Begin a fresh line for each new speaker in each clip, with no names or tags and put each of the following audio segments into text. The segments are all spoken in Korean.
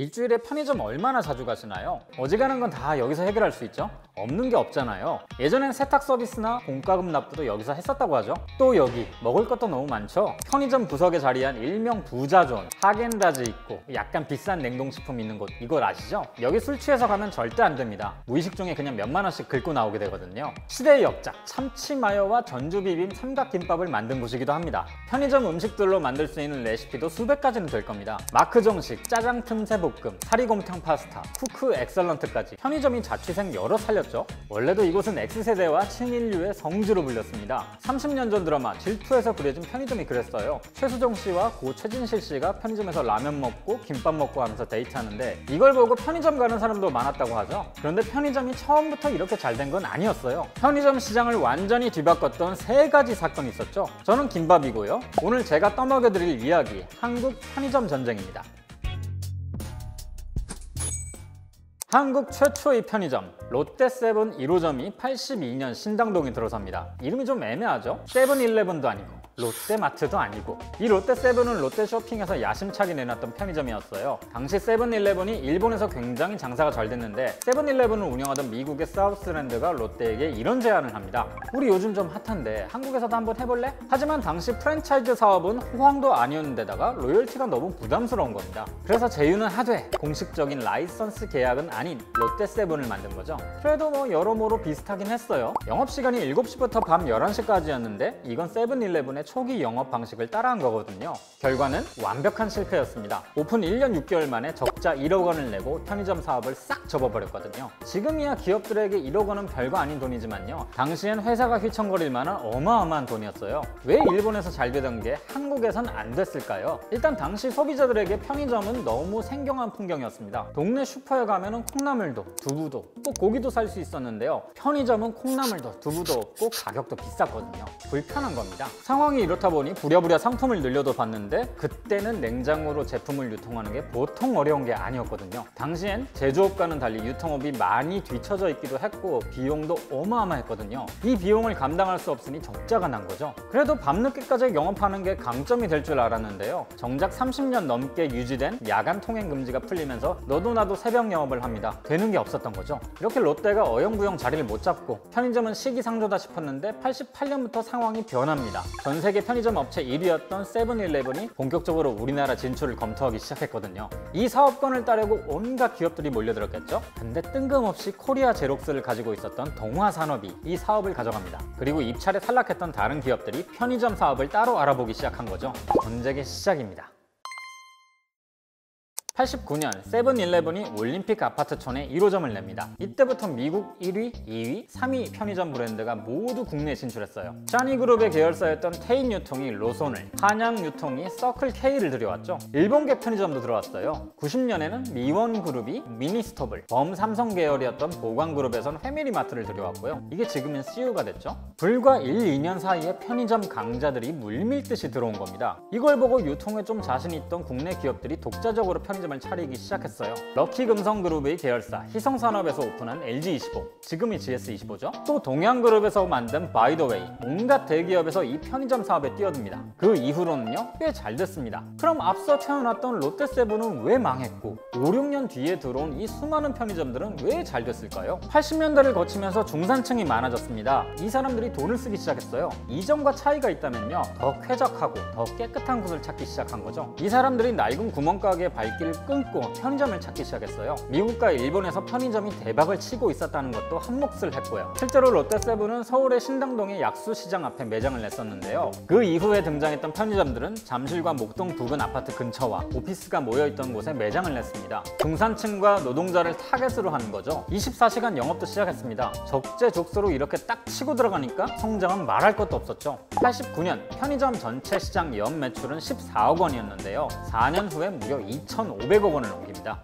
일주일에 편의점 얼마나 자주 가시나요? 어지간한 건 다 여기서 해결할 수 있죠? 없는 게 없잖아요. 예전엔 세탁 서비스나 공과금 납부도 여기서 했었다고 하죠. 또 여기 먹을 것도 너무 많죠? 편의점 구석에 자리한 일명 부자존, 하겐다즈 있고 약간 비싼 냉동식품 있는 곳, 이걸 아시죠? 여기 술 취해서 가면 절대 안 됩니다. 무의식 중에 그냥 몇만 원씩 긁고 나오게 되거든요. 시대의 역작, 참치마요와 전주비빔 삼각김밥을 만든 곳이기도 합니다. 편의점 음식들로 만들 수 있는 레시피도 수백 가지는 될 겁니다. 마크 정식, 짜장 틈새 볶음, 사리곰탕 파스타, 쿠크 엑설런트까지 편의점이 자취생 여러 살렸죠. 원래도 이곳은 X세대와 친인류의 성지로 불렸습니다. 30년 전 드라마 질투에서 그려진 편의점이 그랬어요. 최수종 씨와 고 최진실 씨가 편의점에서 라면 먹고 김밥 먹고 하면서 데이트하는데 이걸 보고 편의점 가는 사람도 많았다고 하죠. 그런데 편의점이 처음부터 이렇게 잘 된 건 아니었어요. 편의점 시장을 완전히 뒤바꿨던 세 가지 사건이 있었죠. 저는 김밥이고요. 오늘 제가 떠먹여드릴 이야기, 한국 편의점 전쟁입니다. 한국 최초의 편의점 롯데세븐 1호점이 82년 신당동에 들어섭니다. 이름이 좀 애매하죠? 세븐일레븐도 아니고 롯데마트도 아니고 이 롯데세븐은 롯데쇼핑에서 야심차게 내놨던 편의점이었어요. 당시 세븐일레븐이 일본에서 굉장히 장사가 잘 됐는데 세븐일레븐을 운영하던 미국의 사우스랜드가 롯데에게 이런 제안을 합니다. 우리 요즘 좀 핫한데 한국에서도 한번 해볼래? 하지만 당시 프랜차이즈 사업은 호황도 아니었는데다가 로열티가 너무 부담스러운 겁니다. 그래서 제휴는 하되 공식적인 라이선스 계약은 아닌 롯데세븐을 만든 거죠. 그래도 뭐 여러모로 비슷하긴 했어요. 영업시간이 7시부터 밤 11시까지였는데 이건 세븐일레븐의 초기 영업 방식을 따라한 거거든요. 결과는 완벽한 실패였습니다. 오픈 1년 6개월 만에 적자 1억 원을 내고 편의점 사업을 싹 접어버렸거든요. 지금이야 기업들에게 1억 원은 별거 아닌 돈이지만요. 당시엔 회사가 휘청거릴 만한 어마어마한 돈이었어요. 왜 일본에서 잘 되던 게 한국에선 안 됐을까요? 일단 당시 소비자들에게 편의점은 너무 생경한 풍경이었습니다. 동네 슈퍼에 가면은 콩나물도, 두부도, 또 고기도 살 수 있었는데요. 편의점은 콩나물도, 두부도 없고 가격도 비쌌거든요. 불편한 겁니다. 상황이 이렇다 보니 부랴부랴 상품을 늘려도 봤는데 그때는 냉장고로 제품을 유통하는 게 보통 어려운 게 아니었거든요. 당시엔 제조업과는 달리 유통업이 많이 뒤처져 있기도 했고 비용도 어마어마했거든요. 이 비용을 감당할 수 없으니 적자가 난 거죠. 그래도 밤늦게까지 영업하는 게 강점이 될 줄 알았는데요. 정작 30년 넘게 유지된 야간 통행 금지가 풀리면서 너도 나도 새벽 영업을 합니다. 되는 게 없었던 거죠. 이렇게 롯데가 어영부영 자리를 못 잡고 편의점은 시기상조다 싶었는데 88년부터 상황이 변합니다. 전 세계 편의점 업체 1위였던 세븐일레븐이 본격적으로 우리나라 진출을 검토하기 시작했거든요. 이 사업권을 따려고 온갖 기업들이 몰려들었겠죠? 근데 뜬금없이 코리아 제록스를 가지고 있었던 동화산업이 이 사업을 가져갑니다. 그리고 입찰에 탈락했던 다른 기업들이 편의점 사업을 따로 알아보기 시작한 거죠. 전쟁의 시작입니다. 89년 세븐일레븐이 올림픽 아파트촌에 1호점을 냅니다. 이때부터 미국 1위, 2위, 3위 편의점 브랜드가 모두 국내에 진출했어요. 샤니그룹의 계열사였던 테인 유통이 로손을, 한양 유통이 서클 K를 들여왔죠. 일본계 편의점도 들어왔어요. 90년에는 미원그룹이 미니스톱을, 범삼성 계열이었던 보광그룹에선 패밀리마트를 들여왔고요. 이게 지금은 CU가 됐죠. 불과 1, 2년 사이에 편의점 강자들이 물밀듯이 들어온 겁니다. 이걸 보고 유통에 좀 자신 있던 국내 기업들이 독자적으로 편의점을 차리기 시작했어요. 럭키금성그룹의 계열사 희성산업에서 오픈한 LG25, 지금이 GS25죠. 또 동양그룹에서 만든 바이더웨이, 온갖 대기업에서 이 편의점 사업에 뛰어듭니다. 그 이후로는요 꽤 잘 됐습니다. 그럼 앞서 태어났던 롯데세븐은 왜 망했고 5, 6년 뒤에 들어온 이 수많은 편의점들은 왜 잘 됐을까요? 80년대를 거치면서 중산층이 많아졌습니다. 이 사람들이 돈을 쓰기 시작했어요. 이전과 차이가 있다면요 더 쾌적하고 더 깨끗한 곳을 찾기 시작한 거죠. 이 사람들이 낡은 구멍가게의 발길을 끊고 편의점을 찾기 시작했어요. 미국과 일본에서 편의점이 대박을 치고 있었다는 것도 한몫을 했고요. 실제로 롯데세븐은 서울의 신당동의 약수시장 앞에 매장을 냈었는데요. 그 이후에 등장했던 편의점들은 잠실과 목동 부근 아파트 근처와 오피스가 모여있던 곳에 매장을 냈습니다. 중산층과 노동자를 타겟으로 하는 거죠. 24시간 영업도 시작했습니다. 적재적소로 이렇게 딱 치고 들어가니까 성장은 말할 것도 없었죠. 89년 편의점 전체 시장 연 매출은 14억 원이었는데요. 4년 후에 무려 2,500억 원을 넘깁니다.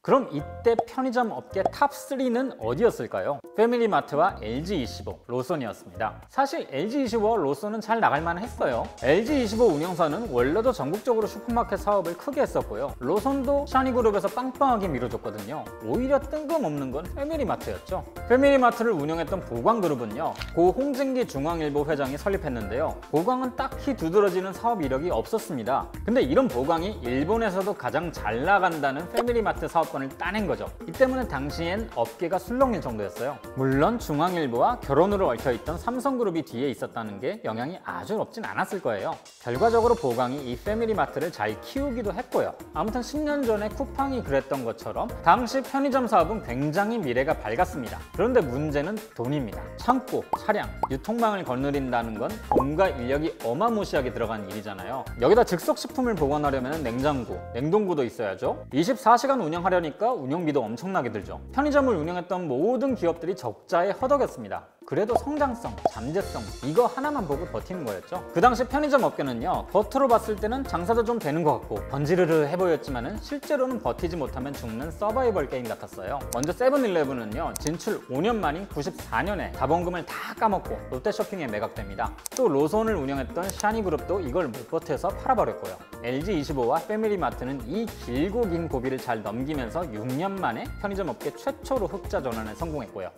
그럼 이때 편의점 업계 탑3는 어디였을까요? 패밀리마트와 LG25, 로손이었습니다. 사실 LG25와 로손은 잘 나갈만 했어요. LG25 운영사는 원래도 전국적으로 슈퍼마켓 사업을 크게 했었고요. 로손도 샤니그룹에서 빵빵하게 밀어줬거든요. 오히려 뜬금없는 건 패밀리마트였죠. 패밀리마트를 운영했던 보광그룹은요, 고 홍진기 중앙일보 회장이 설립했는데요. 보광은 딱히 두드러지는 사업 이력이 없었습니다. 근데 이런 보광이 일본에서도 가장 잘 나간다는 패밀리마트 사업권을 따낸 거죠. 이 때문에 당시엔 업계가 술렁일 정도였어요. 물론 중앙일보와 결혼으로 얽혀있던 삼성그룹이 뒤에 있었다는 게 영향이 아주 없진 않았을 거예요. 결과적으로 보광이 이 패밀리마트를 잘 키우기도 했고요. 아무튼 10년 전에 쿠팡이 그랬던 것처럼 당시 편의점 사업은 굉장히 미래가 밝았습니다. 그런데 문제는 돈입니다. 창고, 차량, 유통망을 거느린다는 건 돈과 인력이 어마무시하게 들어간 일이잖아요. 여기다 즉석식품을 보관하려면 냉장고, 냉동고도 있어야죠. 24시간 운영하려니까 운영비도 엄청나게 들죠. 편의점을 운영했던 모든 기업들이 적자에 허덕였습니다. 그래도 성장성, 잠재성 이거 하나만 보고 버티는 거였죠. 그 당시 편의점 업계는요, 겉으로 봤을 때는 장사도 좀 되는 것 같고 번지르르 해보였지만은 실제로는 버티지 못하면 죽는 서바이벌 게임 같았어요. 먼저 세븐일레븐은요, 진출 5년 만인 94년에 자본금을 다 까먹고 롯데쇼핑에 매각됩니다. 또 로손을 운영했던 샤니그룹도 이걸 못 버텨서 팔아버렸고요. LG25와 패밀리마트는 이 길고 긴 고비를 잘 넘기면서 6년 만에 편의점 업계 최초로 흑자 전환에 성공했고요.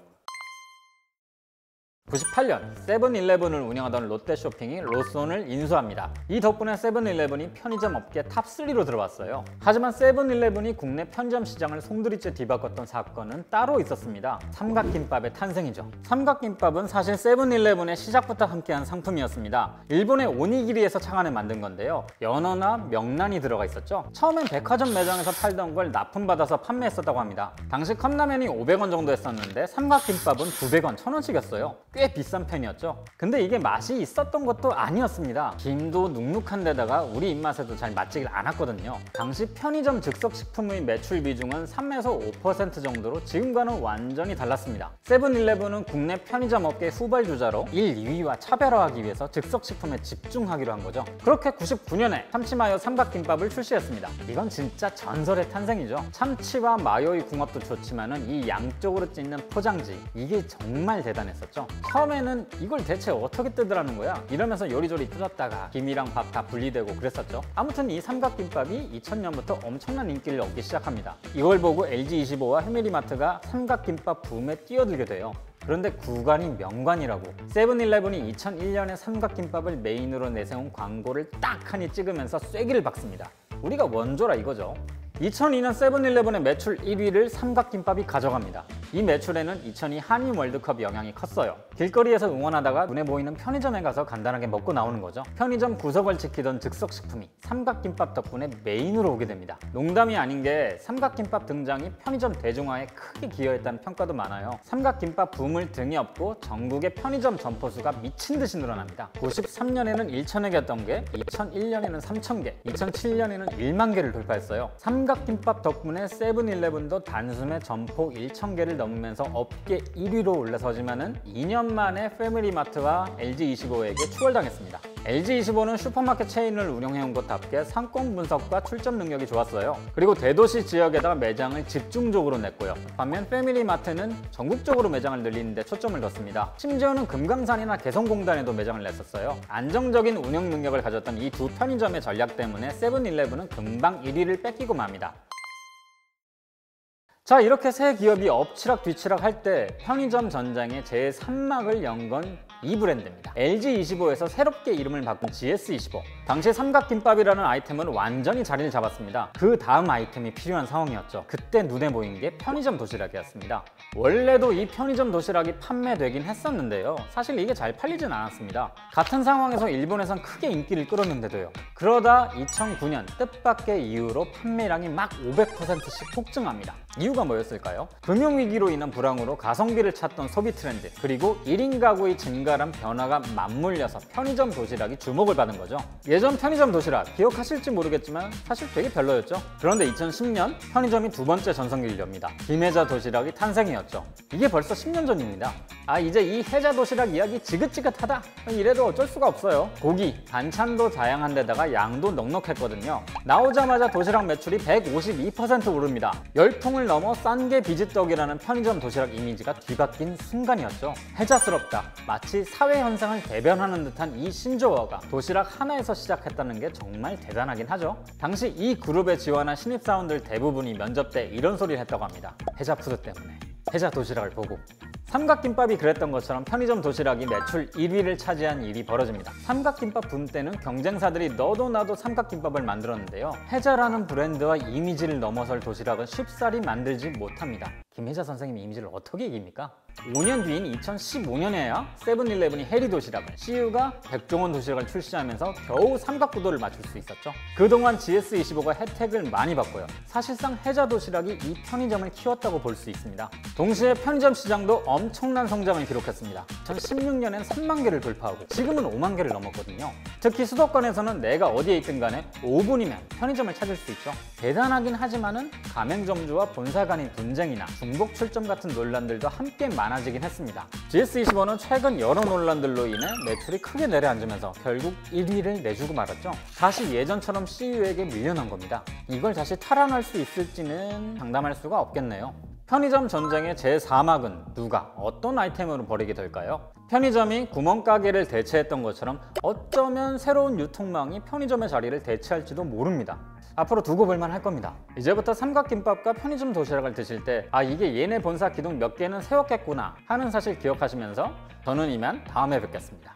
98년 세븐일레븐을 운영하던 롯데쇼핑이 로손을 인수합니다. 이 덕분에 세븐일레븐이 편의점 업계 탑3로 들어왔어요. 하지만 세븐일레븐이 국내 편의점 시장을 송두리째 뒤바꿨던 사건은 따로 있었습니다. 삼각김밥의 탄생이죠. 삼각김밥은 사실 세븐일레븐의 시작부터 함께한 상품이었습니다. 일본의 오니기리에서 창안을 만든 건데요. 연어나 명란이 들어가 있었죠. 처음엔 백화점 매장에서 팔던 걸 납품받아서 판매했었다고 합니다. 당시 컵라면이 500원 정도 했었는데 삼각김밥은 900원, 1000원씩이었어요. 꽤 비싼 편이었죠. 근데 이게 맛이 있었던 것도 아니었습니다. 김도 눅눅한 데다가 우리 입맛에도 잘 맞지를 않았거든요. 당시 편의점 즉석식품의 매출 비중은 3에서 5% 정도로 지금과는 완전히 달랐습니다. 세븐일레븐은 국내 편의점 업계 후발주자로 1, 2위와 차별화하기 위해서 즉석식품에 집중하기로 한 거죠. 그렇게 99년에 참치마요 삼각김밥을 출시했습니다. 이건 진짜 전설의 탄생이죠. 참치와 마요의 궁합도 좋지만은 이 양쪽으로 찢는 포장지, 이게 정말 대단했었죠. 처음에는 이걸 대체 어떻게 뜯으라는 거야? 이러면서 요리조리 뜯었다가 김이랑 밥 다 분리되고 그랬었죠. 아무튼 이 삼각김밥이 2000년부터 엄청난 인기를 얻기 시작합니다. 이걸 보고 LG25와 패밀리마트가 삼각김밥 붐에 뛰어들게 돼요. 그런데 구간이 명관이라고. 세븐일레븐이 2001년에 삼각김밥을 메인으로 내세운 광고를 딱 하니 찍으면서 쐐기를 박습니다. 우리가 원조라 이거죠. 2002년 세븐일레븐의 매출 1위를 삼각김밥이 가져갑니다. 이 매출에는 2002 한일 월드컵 영향이 컸어요. 길거리에서 응원하다가 눈에 보이는 편의점에 가서 간단하게 먹고 나오는 거죠. 편의점 구석을 지키던 즉석식품이 삼각김밥 덕분에 메인으로 오게 됩니다. 농담이 아닌 게 삼각김밥 등장이 편의점 대중화에 크게 기여했다는 평가도 많아요. 삼각김밥 붐을 등에 업고 전국의 편의점 점포수가 미친 듯이 늘어납니다. 93년에는 1,000여 개였던 게 2001년에는 3,000개, 2007년에는 1만 개를 돌파했어요. 삼각김밥 덕분에 세븐일레븐도 단숨에 점포 1,000개를 넘으면서 업계 1위로 올라서지만은 2년 만에 패밀리마트와 LG25에게 추월당했습니다. LG25는 슈퍼마켓 체인을 운영해온 것답게 상권 분석과 출점 능력이 좋았어요. 그리고 대도시 지역에다가 매장을 집중적으로 냈고요. 반면 패밀리마트는 전국적으로 매장을 늘리는 데 초점을 뒀습니다. 심지어는 금강산이나 개성공단에도 매장을 냈었어요. 안정적인 운영 능력을 가졌던 이 두 편의점의 전략 때문에 세븐일레븐은 금방 1위를 뺏기고 맙니다. 자, 이렇게 세 기업이 엎치락 뒤치락 할 때 편의점 전장의 제3막을 연 건 이 브랜드입니다. LG25에서 새롭게 이름을 바꾼 GS25. 당시 삼각김밥이라는 아이템은 완전히 자리를 잡았습니다. 그 다음 아이템이 필요한 상황이었죠. 그때 눈에 보인 게 편의점 도시락이었습니다. 원래도 이 편의점 도시락이 판매되긴 했었는데요. 사실 이게 잘 팔리진 않았습니다. 같은 상황에서 일본에선 크게 인기를 끌었는데도요. 그러다 2009년 뜻밖의 이유로 판매량이 막 500%씩 폭증합니다. 이유가 뭐였을까요? 금융위기로 인한 불황으로 가성비를 찾던 소비 트렌드, 그리고 1인 가구의 증가 달달한 변화가 맞물려서 편의점 도시락이 주목을 받은 거죠. 예전 편의점 도시락 기억하실지 모르겠지만 사실 되게 별로였죠. 그런데 2010년 편의점이 두 번째 전성기를 엽니다. 김혜자 도시락이 탄생이었죠. 이게 벌써 10년 전입니다. 이제 이 혜자 도시락 이야기 지긋지긋하다 이래도 어쩔 수가 없어요. 고기, 반찬도 다양한 데다가 양도 넉넉했거든요. 나오자마자 도시락 매출이 152% 오릅니다. 열풍을 넘어 싼 게 비지떡이라는 편의점 도시락 이미지가 뒤바뀐 순간이었죠. 혜자스럽다, 마치 사회현상을 대변하는 듯한 이 신조어가 도시락 하나에서 시작했다는 게 정말 대단하긴 하죠. 당시 이 그룹에 지원한 신입사원들 대부분이 면접 때 이런 소리를 했다고 합니다. 혜자푸드 때문에, 혜자 도시락을 보고. 삼각김밥이 그랬던 것처럼 편의점 도시락이 매출 1위를 차지한 일이 벌어집니다. 삼각김밥 붐 때는 경쟁사들이 너도 나도 삼각김밥을 만들었는데요. 혜자라는 브랜드와 이미지를 넘어설 도시락은 쉽사리 만들지 못합니다. 김혜자 선생님 이미지를 어떻게 이깁니까? 5년 뒤인 2015년에야 세븐일레븐이 해리 도시락을, CU가 백종원 도시락을 출시하면서 겨우 삼각구도를 맞출 수 있었죠. 그동안 GS25가 혜택을 많이 받고요. 사실상 혜자 도시락이 이 편의점을 키웠다고 볼 수 있습니다. 동시에 편의점 시장도 엄청난 성장을 기록했습니다. 2016년엔 3만 개를 돌파하고 지금은 5만 개를 넘었거든요. 특히 수도권에서는 내가 어디에 있든 간에 5분이면 편의점을 찾을 수 있죠. 대단하긴 하지만은 가맹점주와 본사 간의 분쟁이나 중복 출점 같은 논란들도 함께 많아지긴 했습니다. GS25는 최근 여러 논란들로 인해 매출이 크게 내려앉으면서 결국 1위를 내주고 말았죠. 다시 예전처럼 CU에게 밀려난 겁니다. 이걸 다시 탈환할 수 있을지는 장담할 수가 없겠네요. 편의점 전쟁의 제4막은 누가 어떤 아이템으로 벌이게 될까요? 편의점이 구멍가게를 대체했던 것처럼 어쩌면 새로운 유통망이 편의점의 자리를 대체할지도 모릅니다. 앞으로 두고 볼만 할 겁니다. 이제부터 삼각김밥과 편의점 도시락을 드실 때 이게 얘네 본사 기둥 몇 개는 세웠겠구나 하는 사실 기억하시면서 저는 이만 다음에 뵙겠습니다.